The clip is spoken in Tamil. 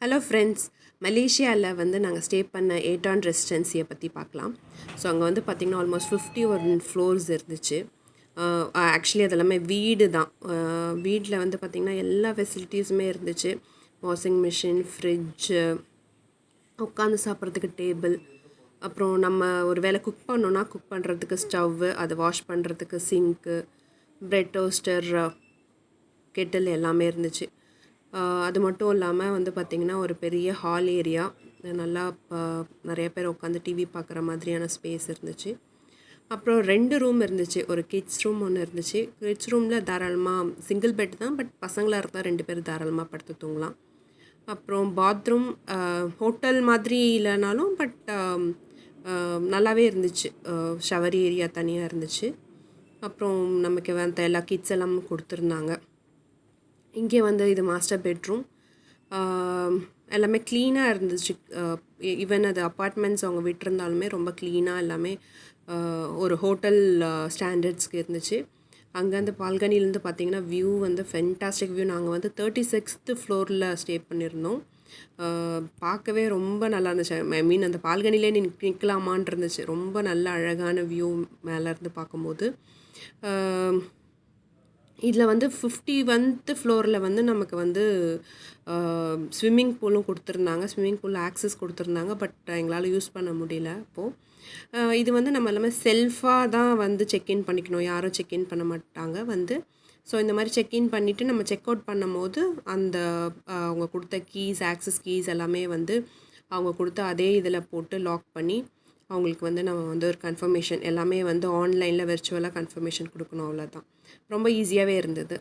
ஹலோ ஃப்ரெண்ட்ஸ், மலேசியாவில் வந்து நாங்கள் ஸ்டே பண்ண ஏட்டான் ரெசிடென்சியை பற்றி பார்க்கலாம். ஸோ அங்கே வந்து பார்த்திங்கன்னா ஆல்மோஸ்ட் 51 ஃப்ளோர்ஸ் இருந்துச்சு. ஆக்சுவலி அது எல்லாமே வீடு தான். வீட்டில் வந்து பார்த்திங்கன்னா எல்லா ஃபெசிலிட்டிஸுமே இருந்துச்சு. வாஷிங் மிஷின், ஃப்ரிட்ஜு, உட்காந்து சாப்பிட்றதுக்கு டேபிள், அப்புறம் நம்ம ஒரு வேளை குக் பண்ணோன்னா குக் பண்ணுறதுக்கு ஸ்டவ்வு, அதை வாஷ் பண்ணுறதுக்கு சிங்க்கு, பிரெட் டோஸ்டர், கெட்டில் எல்லாமே இருந்துச்சு. அது மட்டும் இல்லாமல் வந்து பார்த்திங்கன்னா ஒரு பெரிய ஹால் ஏரியா, நல்லா நிறைய பேர் உட்காந்து டிவி பார்க்குற மாதிரியான ஸ்பேஸ் இருந்துச்சு. அப்புறம் 2 ரூம் இருந்துச்சு. ஒரு கிட்ஸ் ரூம் ஒன்று இருந்துச்சு. கிட்ஸ் ரூமில் தாராளமாக சிங்கிள் பெட் தான், பட் பசங்களாக இருந்தால் 2 பேர் தாராளமாக படுத்து தூங்கலாம். அப்புறம் பாத்ரூம் ஹோட்டல் மாதிரி இல்லைனாலும் பட் நல்லாவே இருந்துச்சு. ஷவர் ஏரியா தனியாக இருந்துச்சு. அப்புறம் நமக்கு வந்து எல்லா கிட்ஸ் எல்லாம் கொடுத்துருந்தாங்க. இங்கே வந்து இது மாஸ்டர் பெட்ரூம். எல்லாமே க்ளீனாக இருந்துச்சு. ஈவன் அது அப்பார்ட்மெண்ட்ஸ் அவங்க விட்டிருந்தாலுமே ரொம்ப க்ளீனாக எல்லாமே ஒரு ஹோட்டல் ஸ்டாண்டர்ட்ஸ்க்கு இருந்துச்சு. அங்கேருந்து பால்கனிலேருந்து பார்த்திங்கன்னா வியூ வந்து ஃபென்டாஸ்டிக் வியூ. நாங்கள் வந்து 36th ஃப்ளோரில் ஸ்டே பண்ணியிருந்தோம். பார்க்கவே ரொம்ப நல்லா இருந்துச்சு. ஐ மீன் அந்த பால்கனிலே நிற்கலாமான் இருந்துச்சு. ரொம்ப நல்ல அழகான வியூ மேலேருந்து பார்க்கும்போது. இதில் வந்து 51th ஃப்ளோரில் வந்து நமக்கு வந்து ஸ்விம்மிங் பூலும் கொடுத்துருந்தாங்க. ஸ்விம்மிங் பூல் ஆக்சஸ் கொடுத்துருந்தாங்க, பட் எங்களால் யூஸ் பண்ண முடியல அப்போது. இது வந்து நம்ம எல்லாமே செல்ஃபாக தான் வந்து செக்இன் பண்ணிக்கணும், யாரும் செக்இன் பண்ண மாட்டாங்க வந்து. ஸோ இந்த மாதிரி செக்இன் பண்ணிவிட்டு நம்ம செக் அவுட் பண்ணும் போது அந்த அவங்க கொடுத்த கீஸ், ஆக்சஸ் கீஸ் எல்லாமே வந்து அவங்க கொடுத்த அதே இதில் போட்டு லாக் பண்ணி அவங்களுக்கு வந்து நம்ம வந்து ஒரு கன்ஃபர்மேஷன் எல்லாமே வந்து ஆன்லைனில் வெர்ச்சுவலாக கன்ஃபர்மேஷன் கொடுக்கணும். அவ்வளோதான். ரொம்ப ஈஸியாகவே இருந்தது.